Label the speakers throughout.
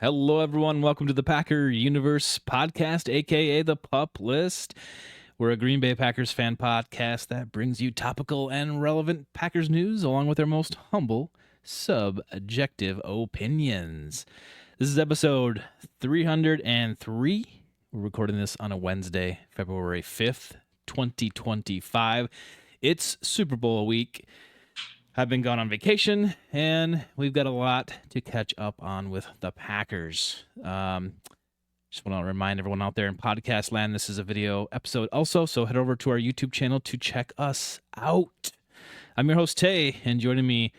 Speaker 1: Hello, everyone. Welcome to the Packer Universe podcast, aka the Pup List. We're a Green Bay Packers fan podcast that brings you topical and relevant Packers news along with our most humble, subjective opinions. This is episode 303. We're recording this on a Wednesday, February 5th, 2025. It's Super Bowl week. I've been gone on vacation, and we've got a lot to catch up on with the Packers. Just want to remind everyone out there in podcast land, this is a video episode also, so head over to our YouTube channel to check us out. I'm your host, Tay, and joining me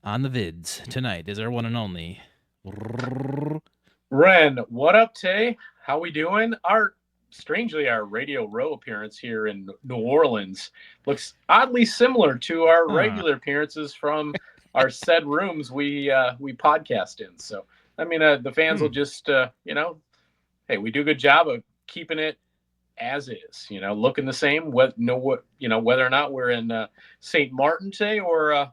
Speaker 1: on the vids tonight is our one and only
Speaker 2: Ren. What up, Tay? How we doing? Strangely, our Radio Row appearance here in New Orleans looks oddly similar to our regular appearances from our said rooms we podcast in. So, I mean, the fans will just, hey, we do a good job of keeping it as is, looking the same. Whether or not we're in St. Martin today or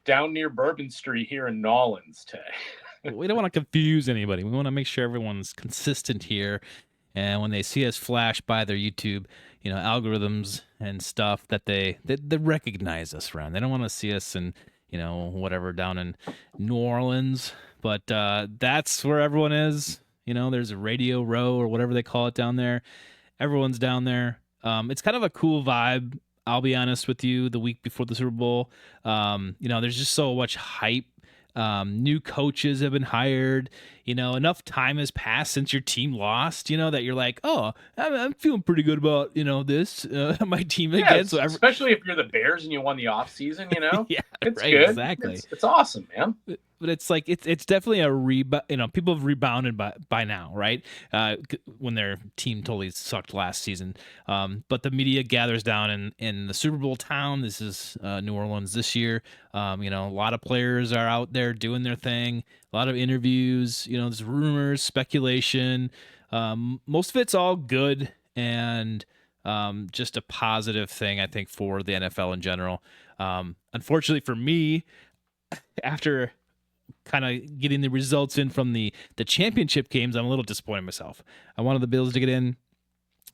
Speaker 2: down near Bourbon Street here in Nolens today.
Speaker 1: We don't want to confuse anybody. We want to make sure everyone's consistent here. And when they see us flash by their YouTube, algorithms and stuff, that they recognize us around. They don't want to see us in, whatever down in New Orleans. But that's where everyone is. There's a Radio Row or whatever they call it down there. Everyone's down there. It's kind of a cool vibe. I'll be honest with you. The week before the Super Bowl, there's just so much hype. New coaches have been hired. Enough time has passed since your team lost, that you're like, oh, I'm feeling pretty good about, this, my team again. So
Speaker 2: especially if you're the Bears and you won the off season,
Speaker 1: yeah,
Speaker 2: it's
Speaker 1: right,
Speaker 2: good.
Speaker 1: Exactly.
Speaker 2: It's awesome, man.
Speaker 1: But it's like, it's definitely a rebound, people have rebounded by now, right? When their team totally sucked last season. But the media gathers down in the Super Bowl town. This is New Orleans this year. A lot of players are out there doing their thing, a lot of interviews, there's rumors, speculation. Most of it's all good and just a positive thing, I think, for the NFL in general. Unfortunately for me, after kind of getting the results in from the championship games, I'm a little disappointed in myself. I wanted the Bills to get in.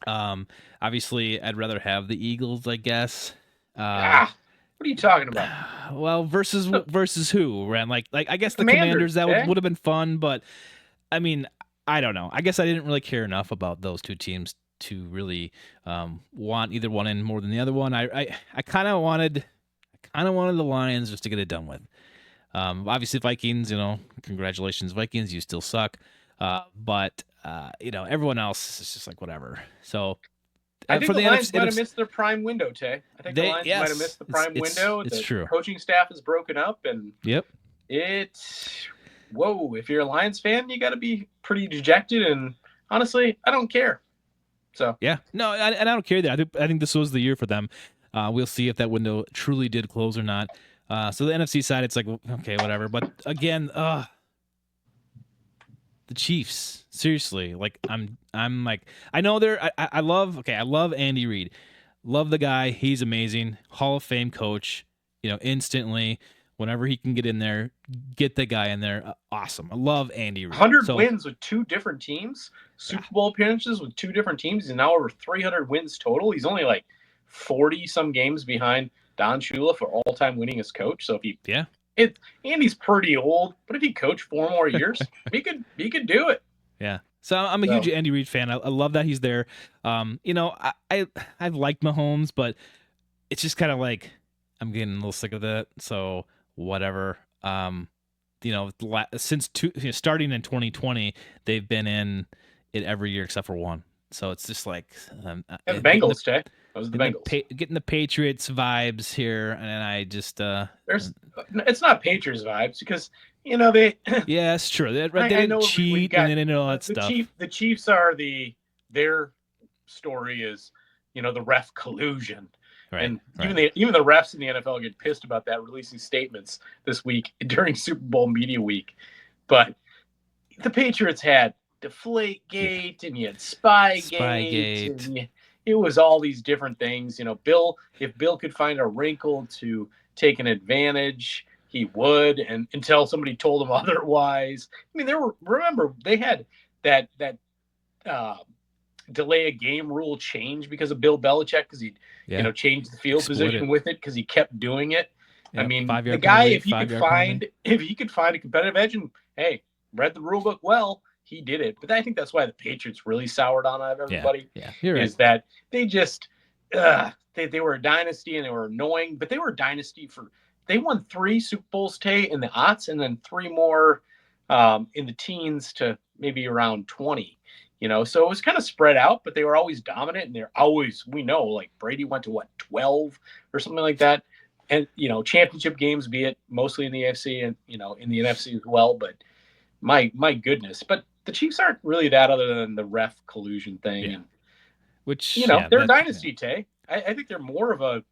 Speaker 1: Obviously, I'd rather have the Eagles, I guess.
Speaker 2: What are you talking about?
Speaker 1: Well, versus who, Ren? Like I guess the Commanders that would have been fun, but I mean, I don't know. I guess I didn't really care enough about those two teams to really want either one in more than the other one. I kind of wanted the Lions just to get it done with. Obviously, Vikings. Congratulations, Vikings. You still suck. But everyone else is just like whatever. So.
Speaker 2: I think the Lions might have missed their prime window, Tay. I think the Lions might have missed the prime window.
Speaker 1: It's true.
Speaker 2: The coaching staff is broken up, and
Speaker 1: yep.
Speaker 2: Whoa, if you're a Lions fan, you got to be pretty dejected, and honestly, I don't care. So
Speaker 1: yeah, no, and I don't care either. I think this was the year for them. We'll see if that window truly did close or not. So the NFC side, it's like, okay, whatever. But again, the Chiefs, seriously, like I'm like, I know I love Andy Reid. Love the guy. He's amazing. Hall of Fame coach, instantly, whenever he can get in there, get the guy in there. Awesome. I love Andy Reid.
Speaker 2: 100 wins with two different teams, Super Bowl appearances with two different teams. He's now over 300 wins total. He's only like 40 some games behind Don Shula for all-time winningest coach. So Andy's pretty old, but if he coached 4 more years, he could do it.
Speaker 1: Yeah. So I'm a huge Andy Reid fan. I love that he's there. I've liked Mahomes, but it's just kind of like I'm getting a little sick of that. So whatever. Since starting in 2020, they've been in it every year except for one. So it's just like
Speaker 2: the Bengals, Jay. That was the Bengals.
Speaker 1: Getting the Patriots vibes here, and I just
Speaker 2: it's not Patriots vibes because they.
Speaker 1: Yeah, it's true. They didn't cheat and they didn't know all that stuff.
Speaker 2: The Chiefs are their story is the ref collusion.
Speaker 1: Right,
Speaker 2: and even the refs in the NFL get pissed about that, releasing statements this week during Super Bowl media week. But the Patriots had Deflategate and you had Spygate. And it was all these different things. If Bill could find a wrinkle to take an advantage, he would, and until somebody told him otherwise. I mean, remember they had that uh, delay a game rule change because of Bill Belichick because he changed the field position with it because he kept doing it. I mean,
Speaker 1: 5-yard
Speaker 2: the guy,
Speaker 1: penalty,
Speaker 2: if he could find a competitive edge and hey, read the rule book well, he did it. But I think that's why the Patriots really soured on everybody.
Speaker 1: Yeah, you're right.
Speaker 2: Is that they just they were a dynasty and they were annoying, but they were a dynasty they won 3 Super Bowls, Tay, in the aughts, and then 3 more in the teens to maybe around 20. So it was kind of spread out, but they were always dominant, and they're always, we know, like Brady went to 12 or something like that. And, championship games, be it mostly in the AFC and, in the NFC as well. But my goodness. But the Chiefs aren't really that other than the ref collusion thing.
Speaker 1: Yeah.
Speaker 2: And,
Speaker 1: which,
Speaker 2: they're a dynasty, Tay. I think they're more of a,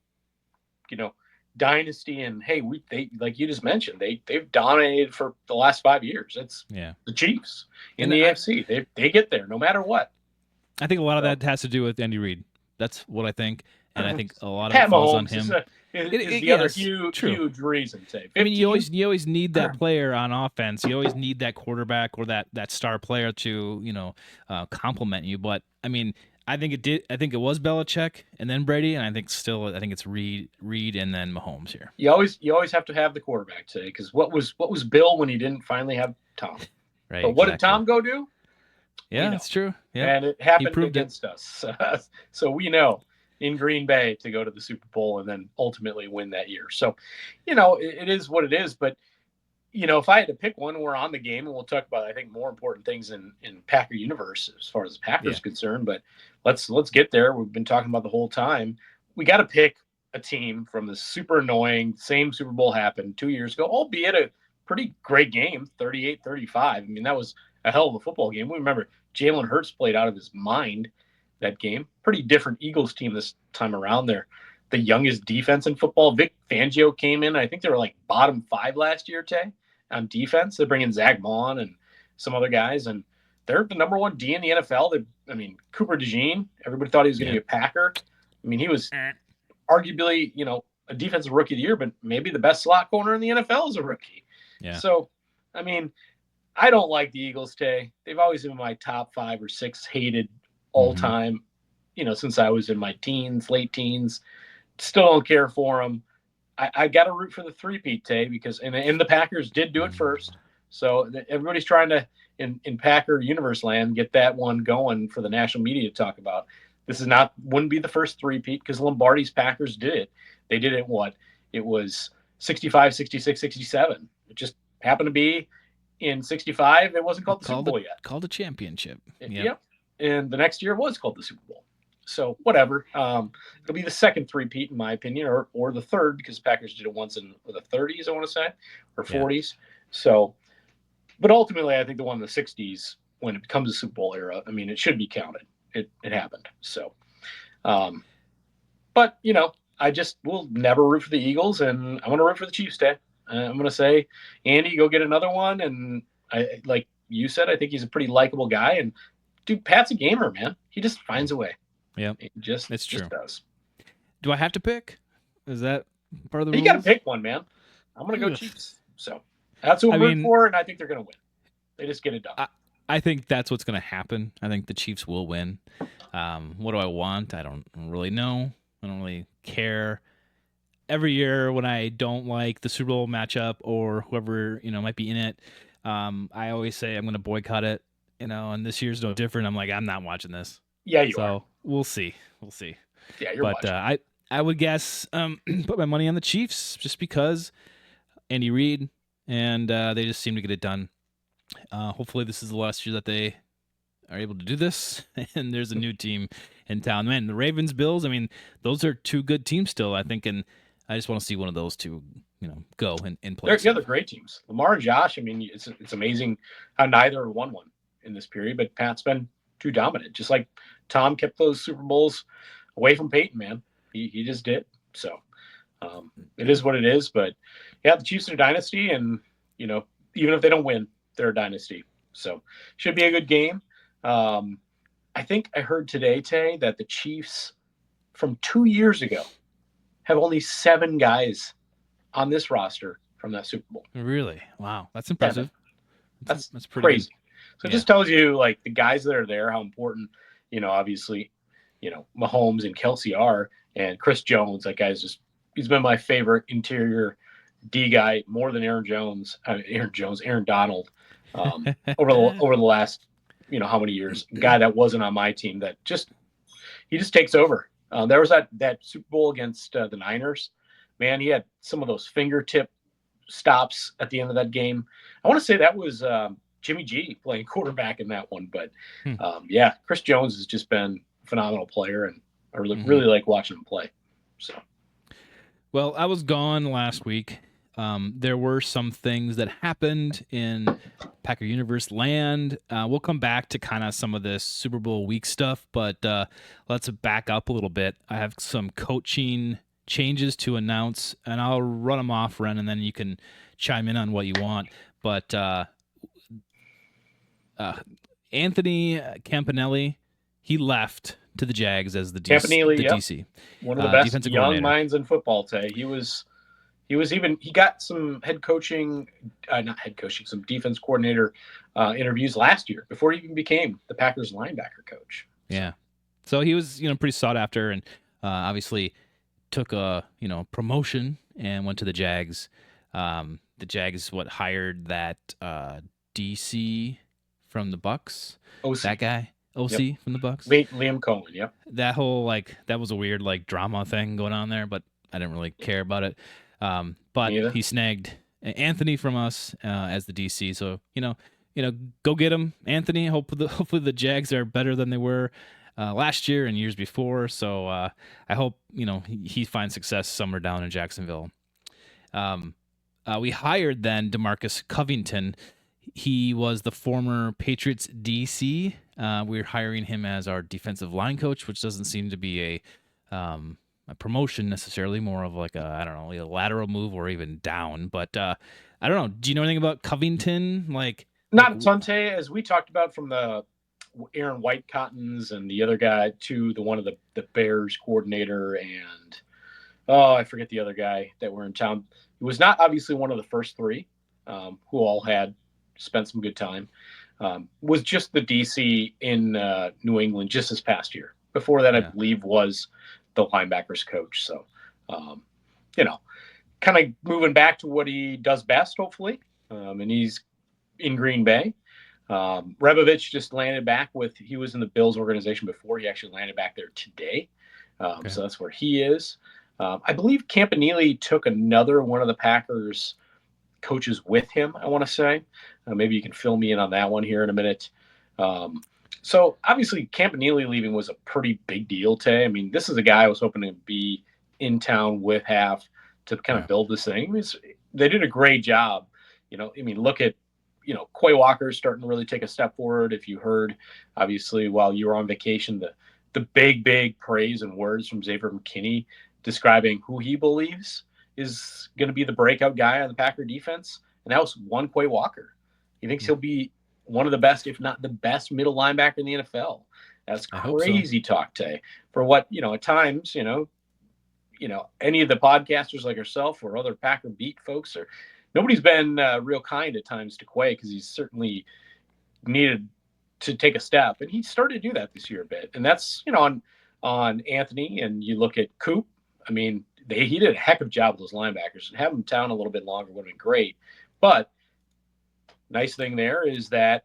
Speaker 2: dynasty. And, hey, they like you just mentioned, they've dominated for the last 5 years. It's the Chiefs in the AFC. They get there no matter what.
Speaker 1: I think a lot of that has to do with Andy Reid. That's what I think. And I think a lot of
Speaker 2: Pat
Speaker 1: it falls
Speaker 2: Mahomes
Speaker 1: on him.
Speaker 2: Is the other huge reason. Say,
Speaker 1: I mean, you always need that player on offense. You always need that quarterback or that star player to complement you. But I mean, I think it was Belichick and then Brady, and I think it's Reid and then Mahomes here.
Speaker 2: You always have to have the quarterback today, because what was Bill when he didn't finally have Tom?
Speaker 1: Right.
Speaker 2: But what did Tom go do?
Speaker 1: Yeah, that's true. Yeah,
Speaker 2: and it happened against us. So we know in Green Bay to go to the Super Bowl and then ultimately win that year. So, it is what it is. But, if I had to pick one, we're on the game, and we'll talk about, I think, more important things in Packer universe as far as the Packers is concerned. But let's get there. We've been talking about the whole time. We got to pick a team from the super annoying same Super Bowl happened 2 years ago, albeit a pretty great game, 38-35. I mean, that was a hell of a football game. We remember Jalen Hurts played out of his mind that game. Pretty different Eagles team this time around. They're the youngest defense in football. Vic Fangio came in. I think they were like bottom 5 last year, Tay, on defense. They bring in Zach Vaughn and some other guys, and they're the number 1 D in the NFL. Cooper DeJean, everybody thought he was going to be a Packer. I mean, he was arguably, a defensive rookie of the year, but maybe the best slot corner in the NFL as a rookie.
Speaker 1: Yeah.
Speaker 2: So, I mean, I don't like the Eagles, Tay. They've always been my top 5 or 6 hated all time, since I was in my late teens. Still don't care for them. I got to root for the three-peat, Tay, because and the Packers did do it first. So everybody's trying to, in Packer universe land, get that one going for the national media to talk about. This wouldn't be the first three-peat, because Lombardi's Packers did it. They did it it was 65, 66, 67. It just happened to be in 65. It wasn't called the Super Bowl yet.
Speaker 1: Called a championship.
Speaker 2: Yep. And the next year was called the Super Bowl. So whatever. It'll be the second three-peat in my opinion, or the third, because Packers did it once in the 30s, I want to say, or 40s. So, but ultimately, I think the one in the 60s, when it becomes a Super Bowl era, I mean, it should be counted. It happened. So, but I just will never root for the Eagles, and I'm going to root for the Chiefs, Tay. I'm going to say, Andy, go get another one. And I, like you said, I think he's a pretty likable guy. And dude, Pat's a gamer, man. He just finds a way.
Speaker 1: Yeah,
Speaker 2: it's
Speaker 1: true.
Speaker 2: Just does.
Speaker 1: Do I have to pick? Is that part of the rules?
Speaker 2: You got to pick one, man. I'm going to go Chiefs. So that's who I'm rooting for, and I think they're going to win. They just get it done.
Speaker 1: I think that's what's going to happen. I think the Chiefs will win. What do I want? I don't really know. I don't really care. Every year when I don't like the Super Bowl matchup or whoever might be in it, I always say I'm going to boycott it. And this year's no different. I'm like, I'm not watching this.
Speaker 2: Yeah, you are.
Speaker 1: So we'll see.
Speaker 2: Yeah, you're watching.
Speaker 1: I would guess put my money on the Chiefs just because Andy Reid, and they just seem to get it done. Hopefully this is the last year that they are able to do this, and there's a new team in town. Man, the Ravens, Bills, I mean, those are 2 good teams still, I think, and I just want to see one of those 2, go and play.
Speaker 2: They're great teams. Lamar and Josh, I mean, it's amazing how neither won one in this period, but Pat's been too dominant. Just like Tom kept those Super Bowls away from Peyton, man. He just did. So it is what it is. But yeah, the Chiefs are a dynasty, and even if they don't win, they're a dynasty. So should be a good game. I think I heard today, Tay, that the Chiefs from 2 years ago have only 7 guys on this roster from that Super Bowl.
Speaker 1: Really? Wow, that's
Speaker 2: Yeah,
Speaker 1: impressive.
Speaker 2: that's
Speaker 1: That's pretty good.
Speaker 2: crazy. So it
Speaker 1: Yeah.
Speaker 2: just tells you like the guys that are there, how important, obviously, Mahomes and Kelsey are, and Chris Jones. That guy's he's been my favorite interior D guy more than Aaron Donald, over the last how many years. Guy that wasn't on my team that he just takes over. There was that Super Bowl against the Niners. Man, he had some of those fingertip stops at the end of that game. I want to say that was Jimmy G playing quarterback in that one. But
Speaker 1: Hmm.
Speaker 2: yeah, Chris Jones has just been a phenomenal player, and I really,
Speaker 1: Mhm.
Speaker 2: really like watching him play. So
Speaker 1: Well, I was gone last week. There were some things that happened in Packer Universe land. We'll come back to kind of some of this Super Bowl week stuff, but let's back up a little bit. I have some coaching changes to announce, and I'll run them off, Ren, and then you can chime in on what you want. But Anthony Campanelli, he left to the Jags as the
Speaker 2: Campanile, yep,
Speaker 1: DC
Speaker 2: one of the best
Speaker 1: defensive
Speaker 2: young
Speaker 1: coordinator.
Speaker 2: minds in football today. He got some some defense coordinator interviews last year before he even became the Packers linebacker coach.
Speaker 1: Yeah. So he was, pretty sought after, and obviously took a, promotion and went to the Jags. The Jags hired that DC from the Bucks.
Speaker 2: OC.
Speaker 1: That guy, OC
Speaker 2: Yep.
Speaker 1: from the Bucks.
Speaker 2: Liam Cohen. Yep.
Speaker 1: That whole that was a weird drama thing going on there, but I didn't really care about it. But he snagged Anthony from us as the DC. So go get him, Anthony. Hopefully the Jags are better than they were last year and years before. So I hope he finds success somewhere down in Jacksonville. We hired then DeMarcus Covington. He was the former Patriots DC. We're hiring him as our defensive line coach, which doesn't seem to be a promotion necessarily, more of a lateral move or even down. But I don't know. Do you know anything about Covington?
Speaker 2: Not Tunte, as we talked about from the Aaron White Cottons and the other guy to the one of the Bears coordinator, and I forget the other guy that were in town. He was not obviously one of the first three who all had spent some good time. Was just the DC in New England just this past year. Before that, I believe, was the linebackers coach. So, kind of moving back to what he does best, hopefully. And he's in Green Bay. Rebovich just landed back he was in the Bills organization before. He actually landed back there today. So that's where he is. I believe Campanile took another one of the Packers coaches with him, I want to say. Maybe you can fill me in on that one here in a minute. So obviously Campanile leaving was a pretty big deal today. I mean, this is a guy I was hoping to be in town with half to kind of build this thing. They did a great job. Look at, Quay Walker starting to really take a step forward. If you heard, obviously, while you were on vacation, the big praise and words from Xavier McKinney describing who he believes is going to be the breakout guy on the Packer defense. And that was one Quay Walker. He thinks he'll be one of the best, if not the best, middle linebacker in the NFL. That's crazy talk, Tay. For what, at times, any of the podcasters like yourself or other Packer beat folks, nobody's been real kind at times to Quay because he's certainly needed to take a step. And he started to do that this year a bit. And that's, on Anthony. And you look at Coop. I mean, he did a heck of a job with those linebackers, and having him down a little bit longer would have been great. But nice thing there is that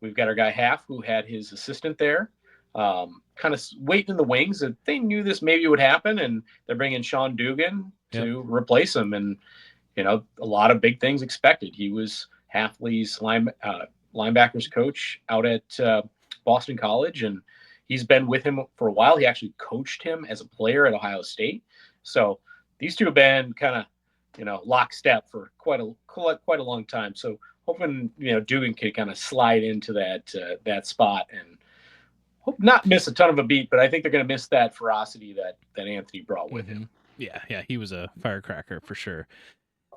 Speaker 2: we've got our guy Half, who had his assistant there, kind of waiting in the wings. That they knew this maybe would happen, and they're bringing Sean Dugan to replace him. And a lot of big things expected. He was Halfley's linebackers coach out at Boston College, and he's been with him for a while. He actually coached him as a player at Ohio State. So these two have been kind of, lockstep for quite a long time. So hoping, Dugan can kind of slide into that spot and hope not miss a ton of a beat, but I think they're going to miss that ferocity that Anthony brought with him.
Speaker 1: Yeah, he was a firecracker for sure.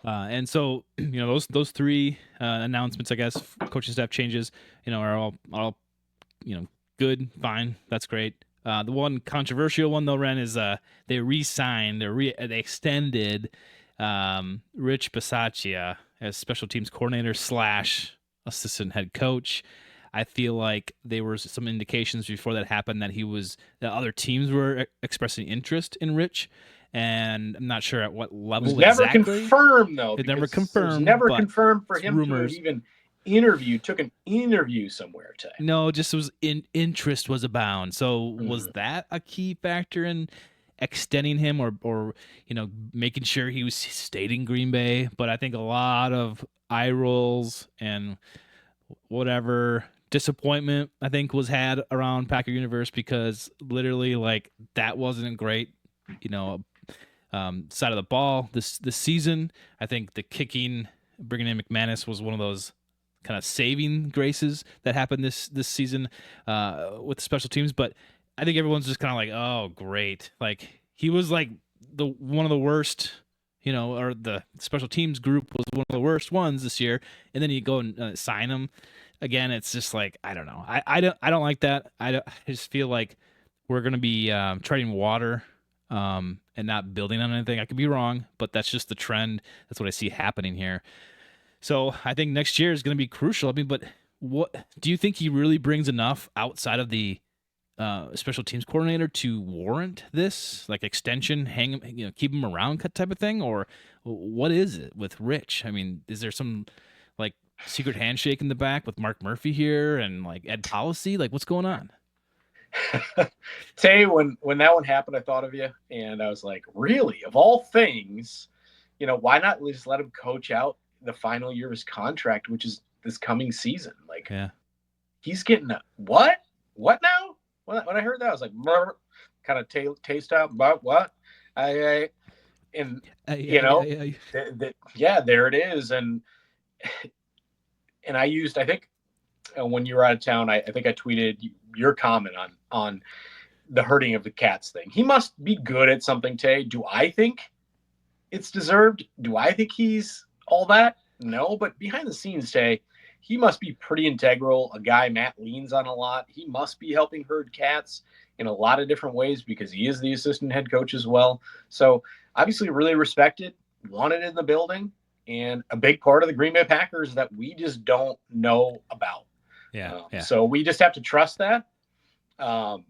Speaker 1: And so, those three announcements, I guess, coaching staff changes, are all good, fine. That's great. The one controversial one though, Ren, is they re-signed, they extended Rich Bisaccia as special teams coordinator slash assistant head coach. I feel like there were some indications before that happened that that other teams were expressing interest in Rich, and I'm not sure at what
Speaker 2: It was
Speaker 1: level
Speaker 2: never
Speaker 1: exactly.
Speaker 2: confirmed though,
Speaker 1: It never
Speaker 2: because it was
Speaker 1: confirmed,
Speaker 2: never
Speaker 1: but
Speaker 2: confirmed for
Speaker 1: it's
Speaker 2: him to have
Speaker 1: rumors.
Speaker 2: even took an interview somewhere today.
Speaker 1: No, just was interest was abound. So was
Speaker 2: Mm.
Speaker 1: that a key factor in extending him, or making sure he was stayed in Green Bay? But I think a lot of eye rolls and whatever disappointment I think was had around Packer Universe, because literally like that wasn't great, side of the ball this season. I think the kicking, bringing in McManus, was one of those kind of saving graces that happened this season with the special teams. But I think everyone's just kind of like, oh, great. Like he was like the one of the worst, or the special teams group was one of the worst ones this year. And then you go and sign him again. It's just like, I don't know. I don't like that. I just feel like we're going to be treading water and not building on anything. I could be wrong, but that's just the trend. That's what I see happening here. So I think next year is going to be crucial. I mean, but what do you think he really brings enough outside of the special teams coordinator to warrant this, like extension, hang him, keep him around type of thing, or what is it with Rich? I mean, is there some like secret handshake in the back with Mark Murphy here and like Ed Policy? Like, what's going on?
Speaker 2: Tay, when that one happened, I thought of you, and I was like, really, of all things, why not just let him coach out the final year of his contract, which is this coming season? Like,
Speaker 1: Yeah,
Speaker 2: he's getting what? What now? When I heard that, I was like, kind of taste out, but what? And yeah, there it is, and I used, I think, when you were out of town, I think I tweeted your comment on the hurting of the cats thing. He must be good at something, Tay. Do I think it's deserved? Do I think he's all that? No, but behind the scenes, Tay, he must be pretty integral. A guy Matt leans on a lot. He must be helping herd cats in a lot of different ways because he is the assistant head coach as well. So obviously really respected, wanted in the building, and a big part of the Green Bay Packers that we just don't know about.
Speaker 1: yeah.
Speaker 2: So we just have to trust that. From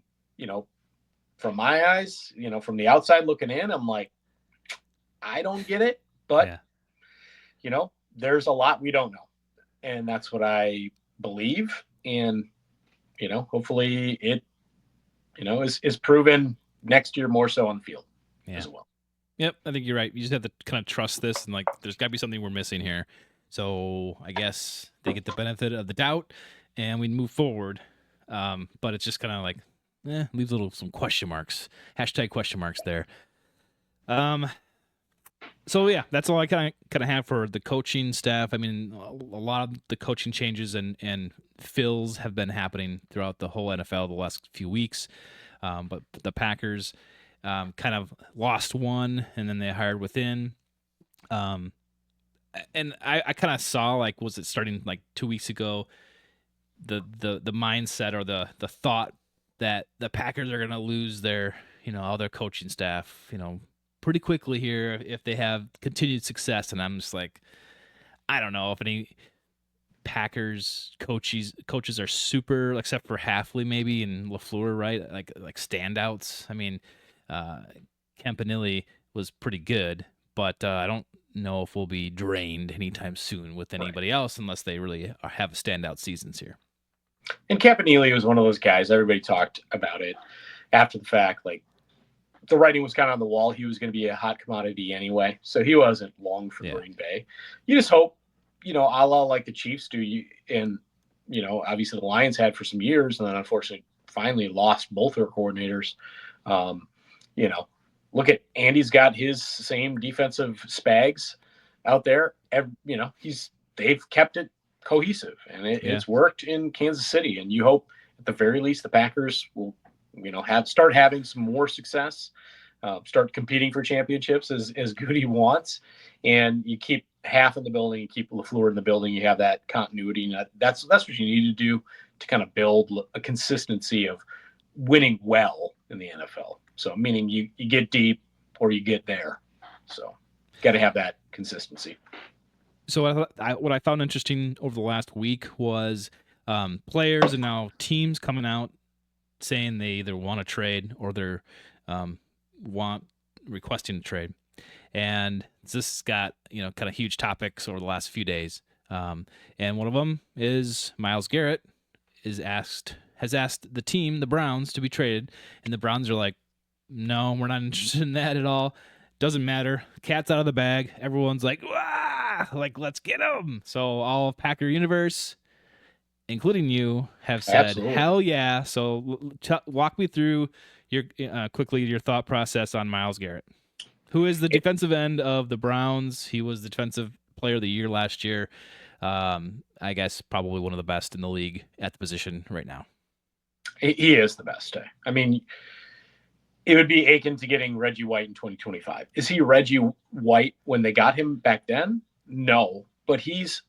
Speaker 2: my eyes, from the outside looking in, I'm like, I don't get it, but there's a lot we don't know, and that's what I believe. And hopefully it, is proven next year more so on the field as well.
Speaker 1: Yep, I think you're right. You just have to kind of trust this, and like, there's got to be something we're missing here. So I guess they get the benefit of the doubt, and we move forward. But it's just kind of like, leaves some question marks, hashtag question marks there. So yeah, that's all I kind of have for the coaching staff. I mean, a lot of the coaching changes and fills have been happening throughout the whole NFL the last few weeks. But the Packers kind of lost one, and then they hired within. And I kind of saw, like, was it starting like 2 weeks ago, the mindset or the thought that the Packers are going to lose their all their coaching staff pretty quickly here if they have continued success. And I'm just like, I don't know if any Packers coaches are super, except for Halfley maybe and LaFleur, right? Like standouts. I mean, Campanile was pretty good, but I don't know if we'll be drained anytime soon with anybody else unless they really have standout seasons here.
Speaker 2: And Campanile was one of those guys. Everybody talked about it after the fact. Like, the writing was kind of on the wall. He was going to be a hot commodity anyway, so he wasn't long for Green Bay. You just hope, a la like the Chiefs do, and obviously the Lions had for some years, and then unfortunately finally lost both their coordinators. Look at Andy's got his same defensive spags out there. They've kept it cohesive, and it's worked in Kansas City. And you hope at the very least the Packers will, start having some more success, start competing for championships as Goody wants, and you keep half in the building, you keep LaFleur in the building, you have that continuity. And that's what you need to do to kind of build a consistency of winning well in the NFL. So meaning you get deep or you get there. So Got to have that consistency.
Speaker 1: So what I found interesting over the last week was players and now teams coming out saying they either want to trade or they're want requesting a trade, and this got kind of huge topics over the last few days. And one of them is Myles Garrett has asked the team, the Browns, to be traded, and the Browns are like, no, we're not interested in that at all. Doesn't matter. Cat's out of the bag. Everyone's like, "Wah!" Like, let's get him. So all of Packer universe, including you, have said,
Speaker 2: Absolutely.
Speaker 1: hell yeah. So walk me through your quickly your thought process on Myles Garrett, who is the defensive end of the Browns. He was the defensive player of the year last year. I guess probably one of the best in the league at the position right now.
Speaker 2: He is the best. I mean, it would be akin to getting Reggie White in 2025. Is he Reggie White when they got him back then? No, but he's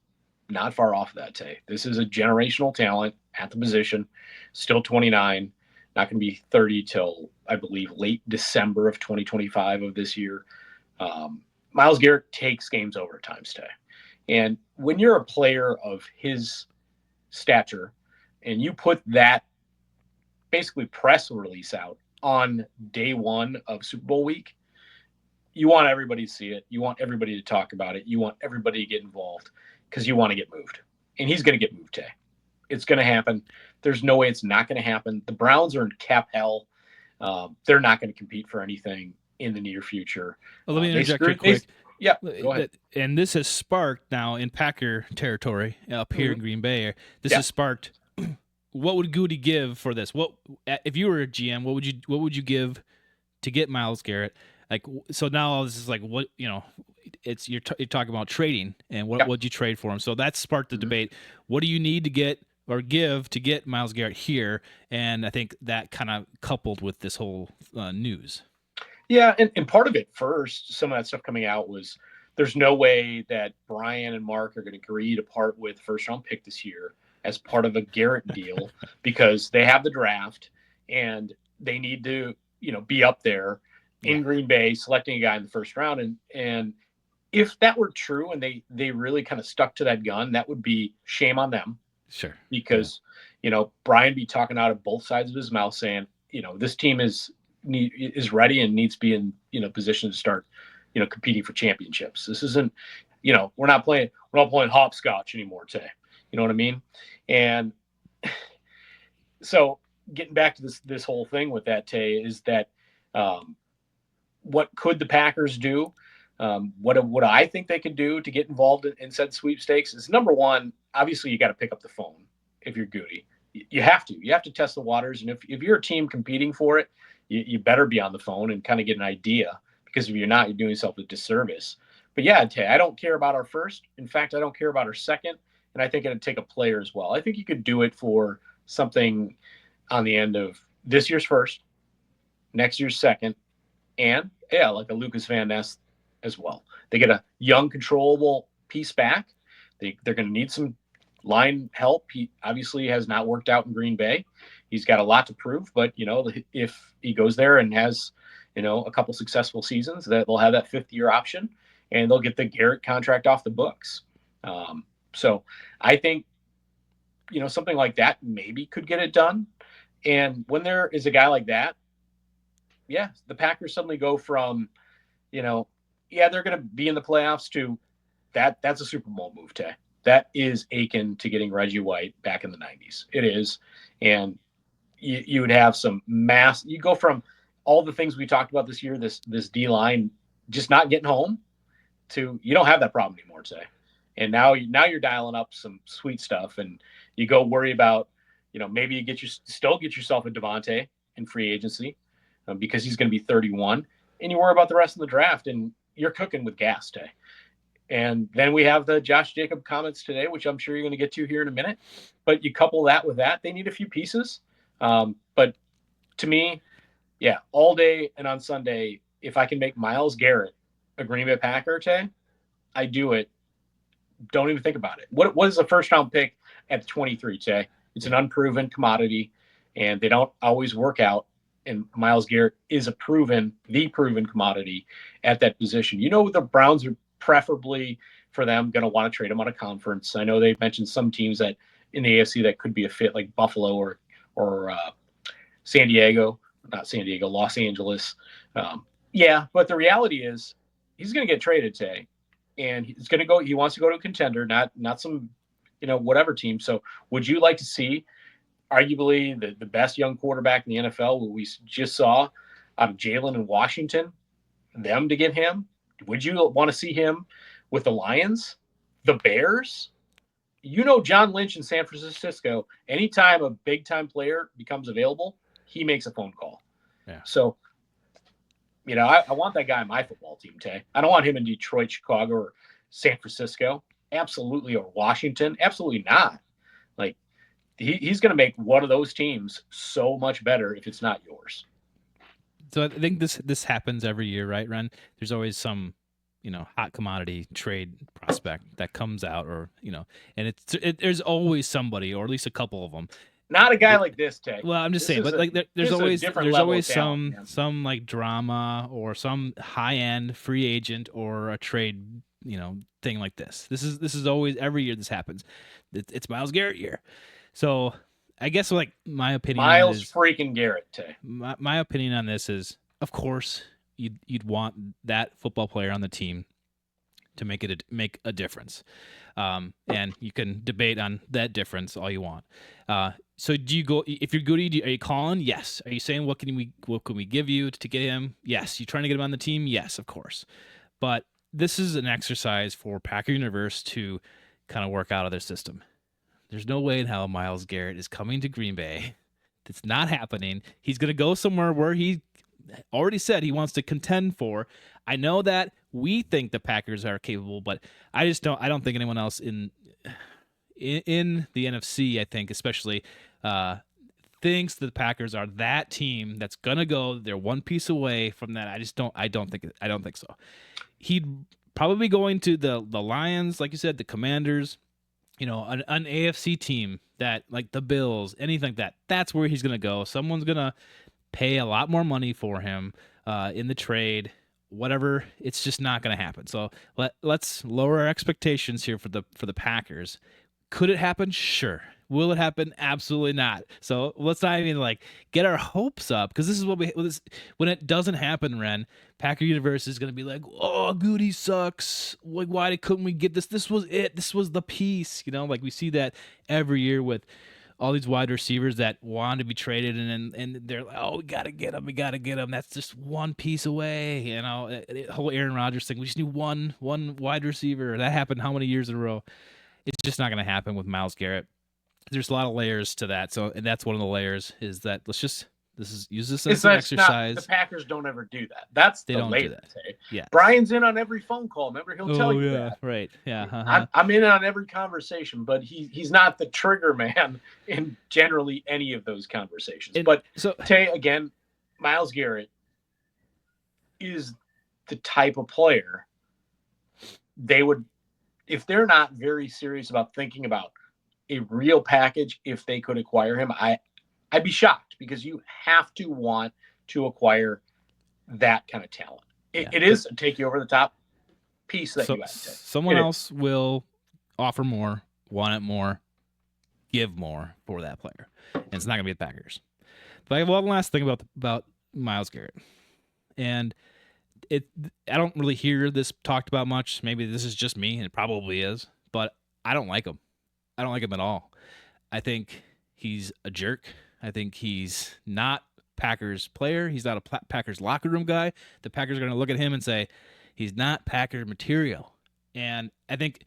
Speaker 2: not far off that, Tay. This is a generational talent at the position, still 29, not going to be 30 till, I believe, late December of 2025 of this year. Myles Garrett takes games over at times, Tay. And when you're a player of his stature and you put that basically press release out on day one of Super Bowl week, you want everybody to see it. You want everybody to talk about it. You want everybody to get involved because you want to get moved. And he's going to get moved, Tay. It's going to happen. There's no way it's not going to happen. The Browns are in cap hell. They're not going to compete for anything in the near future.
Speaker 1: Well, let me interject real quick.
Speaker 2: Yeah, go ahead.
Speaker 1: And this has sparked now in Packer territory up here in Green Bay. This has sparked. What would Goody give for this? What if you were a GM? What would you give to get Myles Garrett? Like, so now all this is like, what, it's you're talking about trading, and what would you trade for him? So that sparked the debate. What do you need to get or give to get Myles Garrett here? And I think that kind of coupled with this whole news.
Speaker 2: Yeah, and part of it first, some of that stuff coming out was there's no way that Brian and Mark are going to agree to part with first round pick this year as part of a Garrett deal because they have the draft and they need to, be up there in Green Bay selecting a guy in the first round. And if that were true and they really kind of stuck to that gun, that would be shame on them.
Speaker 1: Sure.
Speaker 2: Because, Brian be talking out of both sides of his mouth saying, this team is ready and needs to be in, position to start, competing for championships. This isn't, we're not playing hopscotch anymore today. You know what I mean? And so getting back to this whole thing with that, Tay, is that what could the Packers do? What I think they could do to get involved in said sweepstakes is, number one, obviously you got to pick up the phone if you're Goody. You have to test the waters. And if you're a team competing for it, you better be on the phone and kind of get an idea, because if you're not, you're doing yourself a disservice. But yeah, Tay, I don't care about our first. In fact, I don't care about our second. And I think it'd take a player as well. I think you could do it for something on the end of this year's first, next year's second, and like a Lucas Van Ness as well. They get a young, controllable piece back. They're going to need some line help. He obviously has not worked out in Green Bay. He's got a lot to prove, but if he goes there and has, a couple successful seasons, that they'll have that fifth-year option and they'll get the Garrett contract off the books. So I think, something like that maybe could get it done. And when there is a guy like that, the Packers suddenly go from, they're going to be in the playoffs to that's a Super Bowl move, Tay. That is akin to getting Reggie White back in the 90s. It is. And you would have some you go from all the things we talked about this year, this D-line just not getting home, to you don't have that problem anymore today. And now you're dialing up some sweet stuff, and you go worry about, maybe you still get yourself a Devontae in free agency because he's going to be 31, and you worry about the rest of the draft, and you're cooking with gas today. And then we have the Josh Jacob comments today, which I'm sure you're going to get to here in a minute. But you couple that with that, they need a few pieces. But to me, all day and on Sunday, if I can make Myles Garrett a Green Bay Packer today, I do it. Don't even think about it. What is a first-round pick at 23, Tay? It's an unproven commodity, and they don't always work out. and Myles Garrett is the proven commodity at that position. The Browns are preferably for them going to want to trade him on a conference. I know they've mentioned some teams that in the AFC that could be a fit, like Buffalo or San Diego, not San Diego, Los Angeles. Yeah, but the reality is he's going to get traded today, and he's going to go. He wants to go to a contender, not some whatever team. So, would you like to see arguably the best young quarterback in the NFL, what we just saw out of Jalen in Washington, them to get him? Would you want to see him with the Lions, the Bears? John Lynch in San Francisco, anytime a big-time player becomes available, he makes a phone call.
Speaker 1: Yeah.
Speaker 2: So, I want that guy on my football team, Tay. I don't want him in Detroit, Chicago, or San Francisco. Absolutely. Or Washington. Absolutely not. Like, he's going to make one of those teams so much better if it's not yours.
Speaker 1: So I think this happens every year, right, Ren? There's always some, hot commodity trade prospect that comes out, or and there's always somebody, or at least a couple of them.
Speaker 2: Not a guy like this, Tay.
Speaker 1: Well, I'm just saying, but like there's always
Speaker 2: talent,
Speaker 1: some like drama or some high end free agent or a trade, thing like this. This is always every year this happens. It's Myles Garrett year, so. I guess like my opinion
Speaker 2: Myles freaking Garrett, Tay.
Speaker 1: My opinion on this is, of course, you'd want that football player on the team to make a difference, and you can debate on that difference all you want. So do you go if you're Goody? Are you calling? Yes. Are you saying what can we give you to get him? Yes. You trying to get him on the team? Yes, of course. But this is an exercise for Packer Universe to kind of work out of their system. There's no way in hell Myles Garrett is coming to Green Bay. It's not happening. He's going to go somewhere where he already said he wants to contend for. I know that we think the Packers are capable, but I don't think anyone else in the NFC, I think especially, thinks the Packers are that team that's going to go. They're one piece away from that. I don't think so. He'd probably be going to the Lions, like you said, the Commanders. An AFC team that like the Bills, anything like that. That's where he's going to go. Someone's going to pay a lot more money for him in the trade, whatever. It's just not going to happen. So let's lower our expectations here for the Packers. Could it happen? Sure. Will it happen? Absolutely not. So let's not even like get our hopes up, because this is what when it doesn't happen, Ren, Packer Universe is going to be like, oh, Goody sucks. Like, why couldn't we get this? This was it. This was the piece. Like we see that every year with all these wide receivers that want to be traded, and they're like, oh, we got to get them. We got to get them. That's just one piece away. The whole Aaron Rodgers thing. We just need one wide receiver. That happened how many years in a row? It's just not going to happen with Myles Garrett. There's a lot of layers to that, and that's one of the layers is that use this as an exercise.
Speaker 2: The Packers don't ever do that. That's
Speaker 1: they
Speaker 2: the
Speaker 1: don't
Speaker 2: layer.
Speaker 1: Do that. Yeah,
Speaker 2: Brian's in on every phone call. Remember, he'll tell you that.
Speaker 1: Right. Yeah.
Speaker 2: I'm in on every conversation, but he's not the trigger man in generally any of those conversations. But Tay, again, Myles Garrett is the type of player they would, if they're not very serious about thinking about a real package, if they could acquire him, I'd be shocked, because you have to want to acquire that kind of talent. It is a take you over the top piece that you have to take.
Speaker 1: Someone else will offer more, want it more, give more for that player, and it's not going to be the Packers. But I have one last thing about Myles Garrett, and I don't really hear this talked about much. Maybe this is just me, and it probably is, but I don't like him. I don't like him at all. I think he's a jerk. I think he's not Packers player. He's not a Packers locker room guy. The Packers are going to look at him and say, he's not Packer material. And I think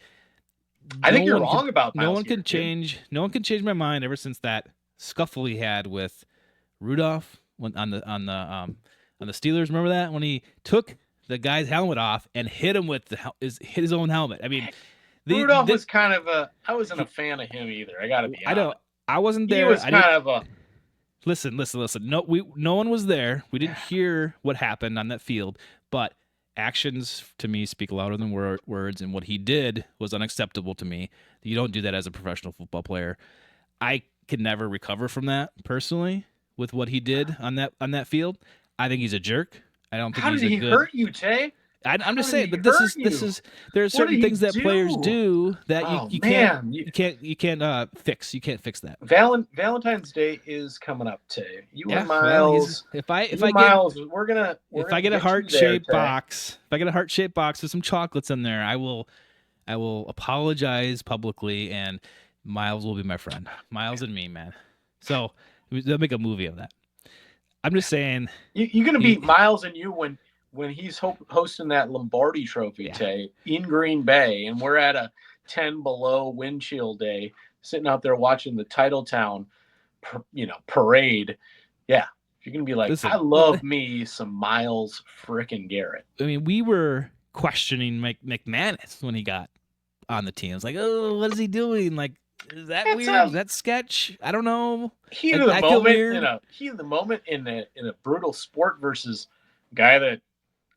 Speaker 2: you're wrong about Myles.
Speaker 1: No one can change my mind ever since that scuffle he had with Rudolph on the Steelers. Remember that, when he took the guy's helmet off and hit him with hit his own helmet. I mean,
Speaker 2: Rudolph was kind of I wasn't a fan of him either. I got to be honest.
Speaker 1: I wasn't there.
Speaker 2: He was kind of a.
Speaker 1: Listen. No one was there. We didn't hear what happened on that field, but actions to me speak louder than words, and what he did was unacceptable to me. You don't do that as a professional football player. I could never recover from that personally. with what he did on that field. I think he's a jerk. I don't think
Speaker 2: How
Speaker 1: he's
Speaker 2: did
Speaker 1: a
Speaker 2: he
Speaker 1: good.
Speaker 2: hurt you, Tay?
Speaker 1: I'm
Speaker 2: How
Speaker 1: just
Speaker 2: did
Speaker 1: saying,
Speaker 2: he
Speaker 1: but
Speaker 2: hurt
Speaker 1: this
Speaker 2: you?
Speaker 1: is there are
Speaker 2: What did
Speaker 1: certain
Speaker 2: he
Speaker 1: things that players
Speaker 2: do?
Speaker 1: do that
Speaker 2: Oh
Speaker 1: you
Speaker 2: man,
Speaker 1: can't fix. You can't fix that.
Speaker 2: Valentine's Day is coming up, Tay.
Speaker 1: Yeah, well, he's if I get
Speaker 2: We're gonna
Speaker 1: if I get a
Speaker 2: get you there,
Speaker 1: heart-shaped
Speaker 2: Tay.
Speaker 1: box, if I get a heart-shaped box with some chocolates in there, I will apologize publicly, and Miles will be my friend. Miles and me, man. So they'll make a movie of that. I'm just saying.
Speaker 2: You're gonna beat Miles and you when he's hosting that Lombardi Trophy,
Speaker 1: Yeah.
Speaker 2: Tay, in Green Bay, and we're at a 10 below wind chill day, sitting out there watching the Titletown, parade. Yeah, you're gonna be like,
Speaker 1: Listen,
Speaker 2: I love me some Miles frickin' Garrett.
Speaker 1: I mean, we were questioning McManus when he got on the team. It's like, oh, what is he doing? Like, is that weird? Is that sketch? I don't know.
Speaker 2: Heat of the moment in a brutal sport versus guy that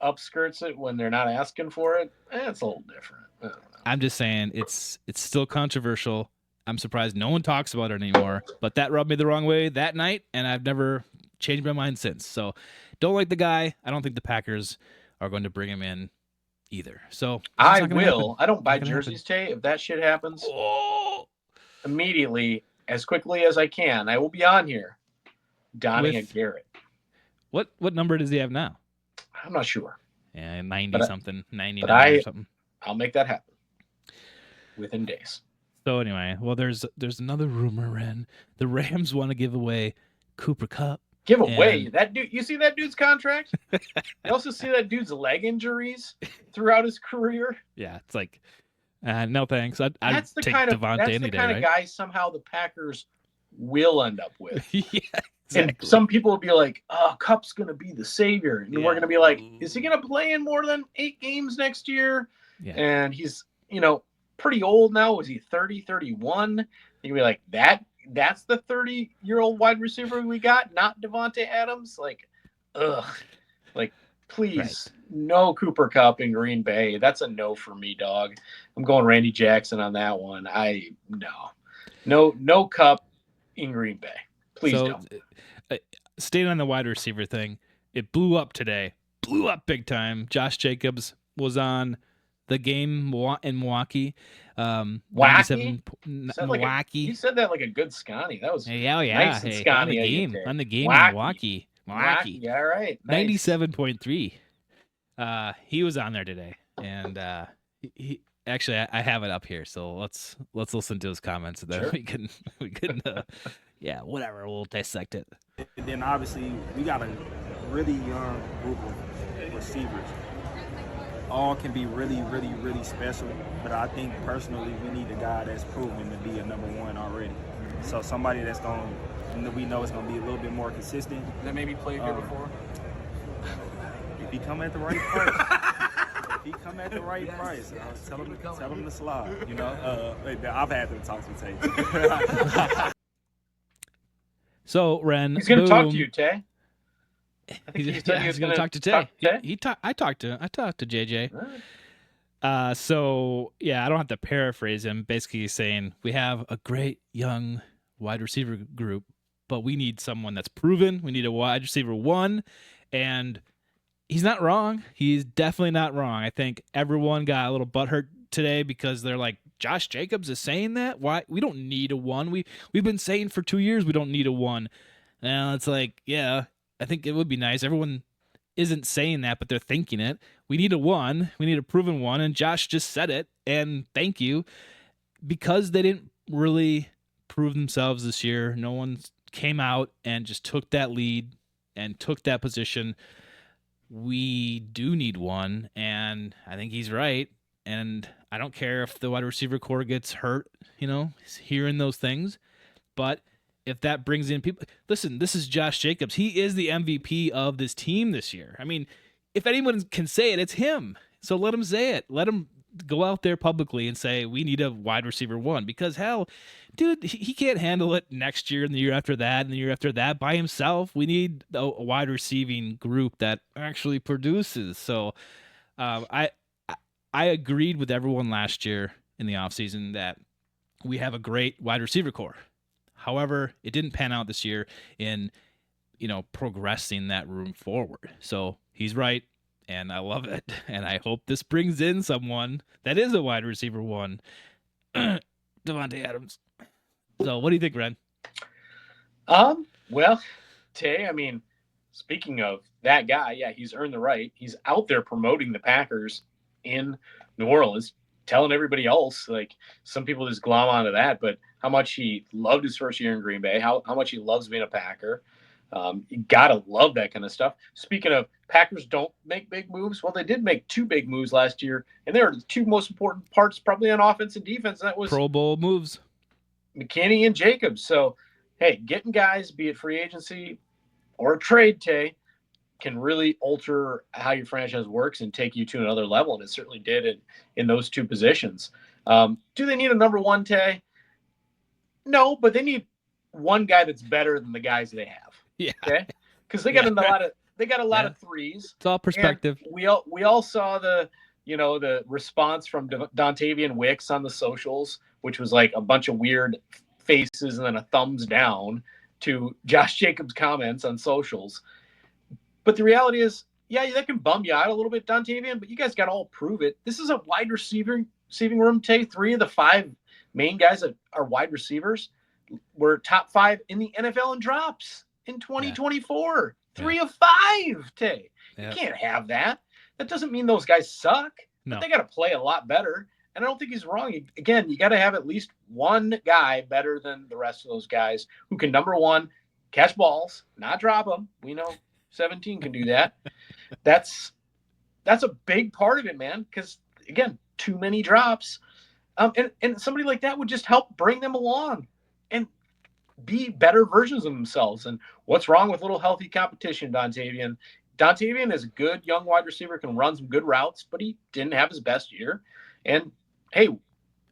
Speaker 2: upskirts it when they're not asking for it. It's a little different. I don't know.
Speaker 1: I'm just saying it's still controversial. I'm surprised no one talks about it anymore. But that rubbed me the wrong way that night, and I've never changed my mind since. So, don't like the guy. I don't think the Packers are going to bring him in either. So
Speaker 2: I will. Happen. I don't buy jerseys, Tay. If that shit happens, immediately, as quickly as I can, I will be on here donning a Garrett.
Speaker 1: What number does he have now?
Speaker 2: I'm not sure.
Speaker 1: Yeah, 90-something, 99 or something.
Speaker 2: I'll make that happen within days.
Speaker 1: So anyway, well, there's another rumor, Ren. The Rams want to give away Cooper Kupp.
Speaker 2: Give away that dude. You see that dude's contract? You also see that dude's leg injuries throughout his career.
Speaker 1: Yeah, it's like, no thanks. I'd take Devontae any day, right?
Speaker 2: That's the kind of guy somehow the Packers will end up with.
Speaker 1: Yeah, exactly.
Speaker 2: And some people will be like, "Oh, Kupp's going to be the savior," and we're going to be like, "Is he going to play in more than 8 games next year?"
Speaker 1: Yeah.
Speaker 2: And he's, pretty old now. Was he 30, 31? You'd be like, that's the 30-year-old wide receiver we got, not Devontae Adams. Like, ugh. Like, please, no Cooper Kupp in Green Bay. That's a no for me, dog. I'm going Randy Jackson on that one. No Kupp in Green Bay. Please don't.
Speaker 1: Staying on the wide receiver thing, it blew up today. Blew up big time. Josh Jacobs was on the game in Milwaukee.
Speaker 2: Wacky?
Speaker 1: Milwaukee.
Speaker 2: You said that like a good Scotty. That was
Speaker 1: nice and Scotty on the game in Milwaukee.
Speaker 2: Milwaukee. All right. Nice.
Speaker 1: 97.3. He was on there today, and he actually I have it up here. So let's listen to his comments, and then
Speaker 2: sure.
Speaker 1: we can yeah, whatever. We'll dissect it.
Speaker 3: And then obviously we got a really young group of receivers. All can be really, really, really special, but I think personally we need a guy that's proven to be a number one already. So somebody that's we know is going to be a little bit more consistent.
Speaker 4: That maybe played here before?
Speaker 3: If he come at the right price. Tell him to slide, I've had them talks with Tay.
Speaker 1: So, Ren,
Speaker 2: he's going to talk to you, Tay.
Speaker 1: He's going to talk to Tay. I talked to JJ.
Speaker 2: Right.
Speaker 1: So yeah, I don't have to paraphrase him. Basically, he's saying we have a great young wide receiver group, but we need someone that's proven. We need a wide receiver one, and he's not wrong. He's definitely not wrong. I think everyone got a little butthurt today because they're like, Josh Jacobs is saying that. Why? We don't need a one. We've been saying for 2 years we don't need a one. Now it's like, yeah, I think it would be nice. Everyone isn't saying that, but they're thinking it. We need a one. We need a proven one, and Josh just said it. And thank you, because they didn't really prove themselves this year. No one came out and just took that lead and took that position. We do need one, and I think he's right. And I don't care if the wide receiver core gets hurt, hearing those things. But if that brings in people, listen, this is Josh Jacobs. He is the MVP of this team this year. I mean, if anyone can say it, it's him. So let him say it. Let him go out there publicly and say, we need a wide receiver one. Because hell, dude, he can't handle it next year and the year after that and the year after that by himself. We need a wide receiving group that actually produces. So I agreed with everyone last year in the offseason that we have a great wide receiver core. However, it didn't pan out this year in progressing that room forward. So he's right, and I love it. And I hope this brings in someone that is a wide receiver one, Devontae Adams. So what do you think, Ren?
Speaker 2: Well, Tay, I mean, speaking of that guy, yeah, he's earned the right. He's out there promoting the Packers in New Orleans, telling everybody else, like some people just glom onto that, but how much he loved his first year in Green Bay, how much he loves being a Packer. You gotta love that kind of stuff. Speaking of Packers don't make big moves, well, they did make 2 big moves last year, and they are the 2 most important parts probably on offense and defense. That was
Speaker 1: Pro Bowl moves,
Speaker 2: McKinney and Jacobs. So, hey, getting guys, be it free agency or a trade, Tay, can really alter how your franchise works and take you to another level, and it certainly did in those 2 positions. Do they need a number 1, Tay? No, but they need one guy that's better than the guys they have.
Speaker 1: Yeah.
Speaker 2: Okay. Because they got a lot of threes.
Speaker 1: It's all perspective.
Speaker 2: And we all saw the response from Dontavian Wicks on the socials, which was like a bunch of weird faces and then a thumbs down to Josh Jacobs' comments on socials. But the reality is, yeah, that can bum you out a little bit, Dontavian, but you guys got to all prove it. This is a wide receiving room, Tay. 3 of the 5 main guys that are wide receivers were top 5 in the NFL in drops in 2024. Yeah. 3 of 5, Tay. Yeah. You can't have that. That doesn't mean those guys suck. No. But they got to play a lot better. And I don't think he's wrong. Again, you got to have at least one guy better than the rest of those guys who can, number 1, catch balls, not drop them. We know 17 can do that. That's a big part of it, man, because, again, too many drops. And somebody like that would just help bring them along and be better versions of themselves. And what's wrong with little healthy competition, Dontavian? Dontavian is a good young wide receiver, can run some good routes, but he didn't have his best year. And, hey,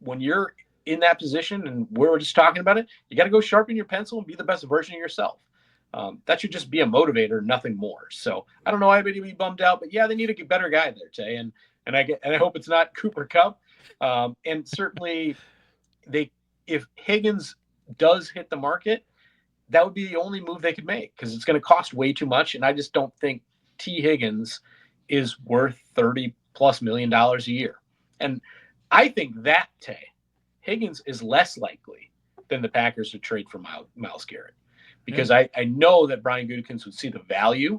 Speaker 2: when you're in that position and we're just talking about it, you got to go sharpen your pencil and be the best version of yourself. That should just be a motivator, nothing more. So I don't know why anybody be bummed out, but yeah, they need a better guy there, Tay. And I hope it's not Cooper Kupp. And certainly if Higgins does hit the market, that would be the only move they could make because it's going to cost way too much. And I just don't think T. Higgins is worth $30+ million a year. And I think that, Tay, Higgins is less likely than the Packers to trade for Myles Garrett. Because I know that Brian Gutekunst would see the value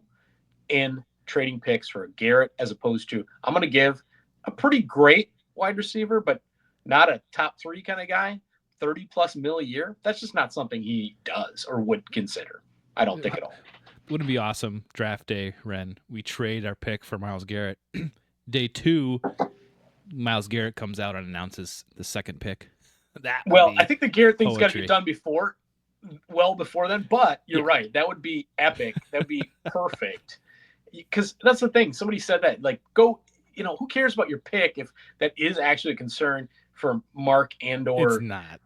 Speaker 2: in trading picks for Garrett as opposed to, I'm going to give a pretty great wide receiver, but not a top 3 kind of guy, $30+ million a year. That's just not something he does or would consider. I don't think at all.
Speaker 1: Wouldn't it be awesome, draft day, Ren? We trade our pick for Myles Garrett. Day 2, Myles Garrett comes out and announces the second pick.
Speaker 2: I think the Garrett thing's got to be done before then, but you're right. That would be epic. That would be perfect. Because that's the thing. Somebody said that, like, go, who cares about your pick if that is actually a concern for Mark and/or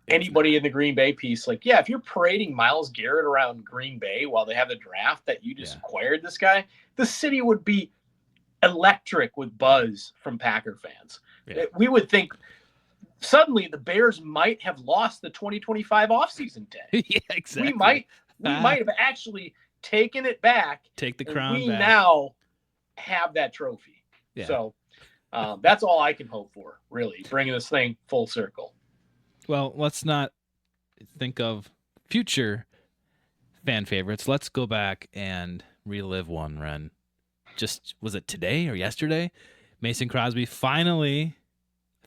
Speaker 2: anybody in the Green Bay piece. Like, yeah, if you're parading Myles Garrett around Green Bay while they have the draft that you just acquired this guy, the city would be electric with buzz from Packer fans. Yeah. We would think suddenly the Bears might have lost the 2025 offseason day.
Speaker 1: Yeah, exactly.
Speaker 2: We might have actually taken it back.
Speaker 1: Take the crown back.
Speaker 2: We now have that trophy. Yeah. So that's all I can hope for, really, bringing this thing full circle.
Speaker 1: Well, let's not think of future fan favorites. Let's go back and relive one, Ren. Was it today or yesterday? Mason Crosby finally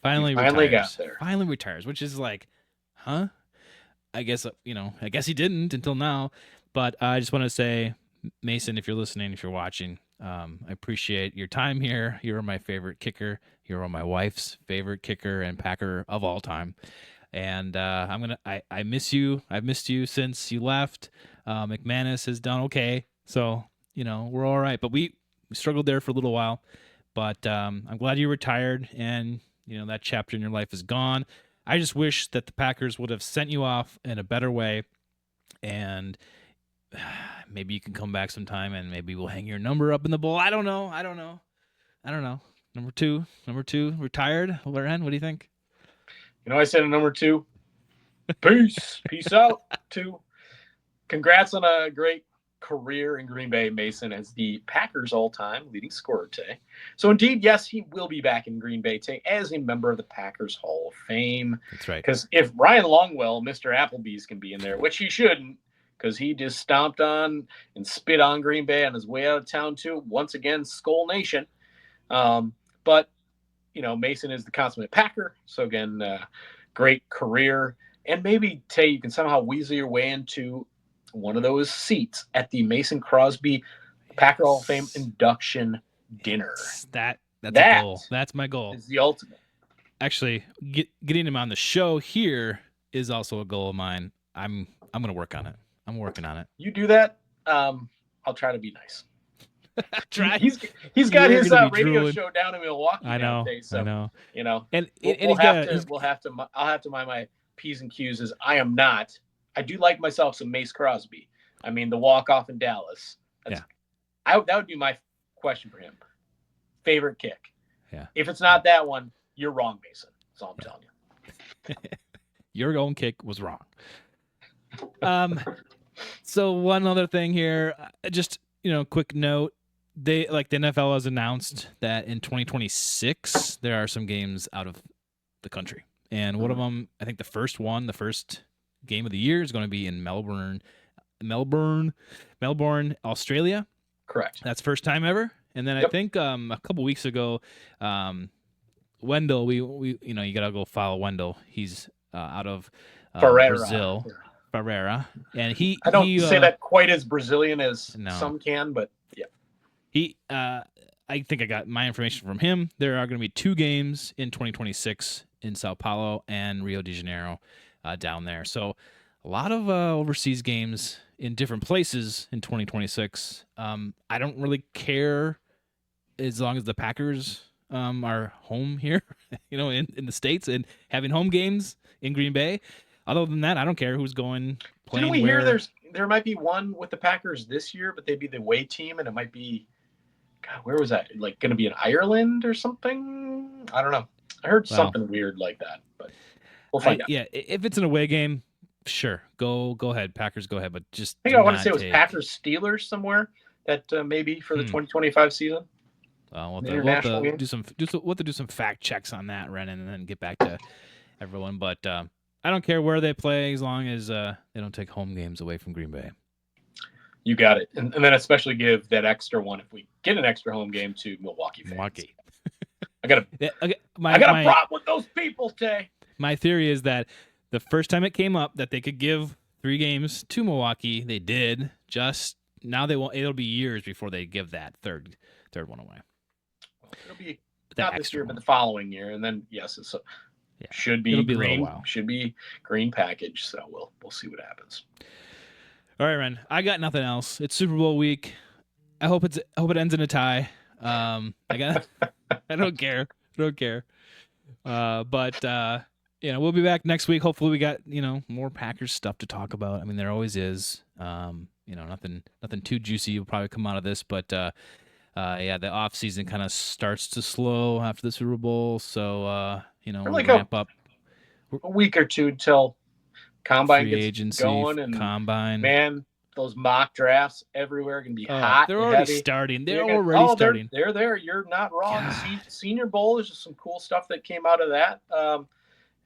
Speaker 1: retires.
Speaker 2: Got there.
Speaker 1: Finally retires, which is like, huh? I guess he didn't until now. But I just want to say, Mason, if you're listening, if you're watching, I appreciate your time here. You're my favorite kicker. You're my wife's favorite kicker and Packer of all time. And I miss you. I've missed you since you left. McManus has done okay. So, we're all right. But we struggled there for a little while. But I'm glad you retired and, that chapter in your life is gone. I just wish that the Packers would have sent you off in a better way. And maybe you can come back sometime and maybe we'll hang your number up in the bowl. I don't know. Number two, retired. Ren, what do you think?
Speaker 2: I said a number 2. Peace out. 2. Congrats on a great career in Green Bay, Mason, as the Packers' all-time leading scorer today. So indeed, yes, he will be back in Green Bay today as a member of the Packers Hall of Fame.
Speaker 1: That's right.
Speaker 2: Because if Ryan Longwell, Mr. Applebee's, can be in there, which he shouldn't, because he just stomped on and spit on Green Bay on his way out of town too. Once again, Skull Nation. But Mason is the consummate Packer. So again, great career. And maybe, Tay, you can somehow weasel your way into one of those seats at the Mason Crosby Packer Hall of Fame induction dinner.
Speaker 1: That's a goal. That's my goal.
Speaker 2: Is the ultimate.
Speaker 1: Actually, getting him on the show here is also a goal of mine. I'm going to work on it. I'm working on it.
Speaker 2: You do that. I'll try to be nice.
Speaker 1: Try.
Speaker 2: He's got his radio show down in Milwaukee.
Speaker 1: I know.
Speaker 2: Nowadays, so,
Speaker 1: I know.
Speaker 2: And I'll have to mind my P's and Q's. As I am not. I do like myself some Mace Crosby. I mean, the walk off in Dallas. That would be my question for him. Favorite kick.
Speaker 1: Yeah.
Speaker 2: If it's not that one, you're wrong, Mason. That's all I'm telling you.
Speaker 1: Your own kick was wrong. So one other thing here, just quick note. The NFL has announced that in 2026 there are some games out of the country, and one of them, I think the first game of the year, is going to be in Melbourne, Australia.
Speaker 2: Correct.
Speaker 1: That's first time ever. And then I think a couple weeks ago, Wendell, we you gotta go follow Wendell. He's out of Brazil, Ferreira, and I
Speaker 2: don't say that quite as Brazilian as some can, but yeah.
Speaker 1: I think I got my information from him. There are going to be 2 games in 2026 in Sao Paulo and Rio de Janeiro down there. So a lot of overseas games in different places in 2026. I don't really care as long as the Packers are home here, in the States and having home games in Green Bay. Other than that, I don't care who's playing.
Speaker 2: Didn't we hear there might be one with the Packers this year, but they'd be the away team, and it might be, God, where was that? Like going to be in Ireland or something? I don't know. I heard something weird like that, but we'll find out.
Speaker 1: Yeah, if it's an away game, sure, go ahead, Packers, go ahead. But just
Speaker 2: I think I want to say it was Packers Steelers somewhere that maybe for the 2025 season.
Speaker 1: We'll have to do some fact checks on that, Ren, and then get back to everyone. But I don't care where they play as long as they don't take home games away from Green Bay.
Speaker 2: You got it. And then especially give that extra one if we get an extra home game to Milwaukee fans. I got a problem with those people, Tay.
Speaker 1: My theory is that the first time it came up that they could give 3 games to Milwaukee, they did. Just now they won't. It'll be years before they give that third one away.
Speaker 2: Well, it'll be not this year, but the following year, and then yes, should be green. Should be green package. So we'll see what happens.
Speaker 1: All right, Ren. I got nothing else. It's Super Bowl week. I hope it ends in a tie. I don't care. But we'll be back next week. Hopefully we got, more Packers stuff to talk about. I mean, there always is. Nothing too juicy will probably come out of this, but the off season kind of starts to slow after the Super Bowl. So, we'll ramp up
Speaker 2: a week or two till combine
Speaker 1: free
Speaker 2: gets
Speaker 1: agency,
Speaker 2: going, and
Speaker 1: combine.
Speaker 2: Man, those mock drafts everywhere are going to be hot.
Speaker 1: They're already
Speaker 2: heavy.
Speaker 1: starting. They're
Speaker 2: there. You're not wrong. The Senior Bowl is just some cool stuff that came out of that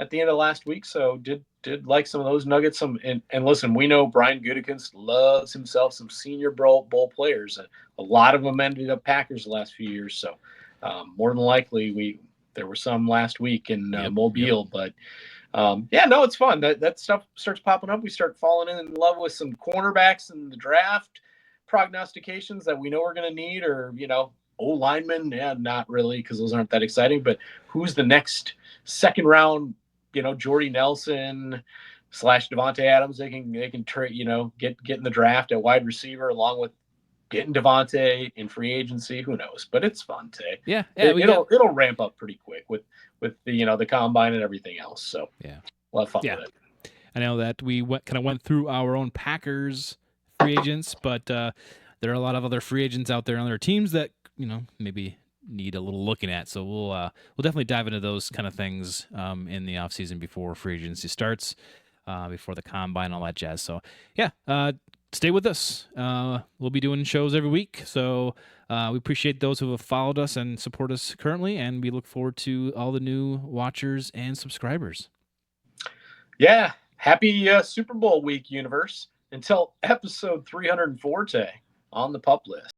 Speaker 2: at the end of last week. So did like some of those nuggets. And listen, we know Brian Gutekunst loves himself some Senior Bowl players. A lot of them ended up Packers the last few years. So more than likely there were some last week in Mobile, but. It's fun. That stuff starts popping up. We start falling in love with some cornerbacks in the draft prognostications that we know we're going to need, or, O-linemen. Yeah, not really, because those aren't that exciting. But who's the next second round, Jordy Nelson / Devontae Adams? They can get in the draft at wide receiver along with getting Devontae in free agency. Who knows? But it's fun, Tay.
Speaker 1: Yeah.
Speaker 2: It'll ramp up pretty quick with the combine and everything else. So we'll have fun with it.
Speaker 1: I know that we went through our own Packers free agents, but there are a lot of other free agents out there on their teams that maybe need a little looking at. So we'll definitely dive into those kind of things in the offseason before free agency starts, before the combine, all that jazz. So stay with us. We'll be doing shows every week. So we appreciate those who have followed us and support us currently. And we look forward to all the new watchers and subscribers.
Speaker 2: Yeah. Happy Super Bowl week, universe. Until episode 304, Tay, on the Pup List.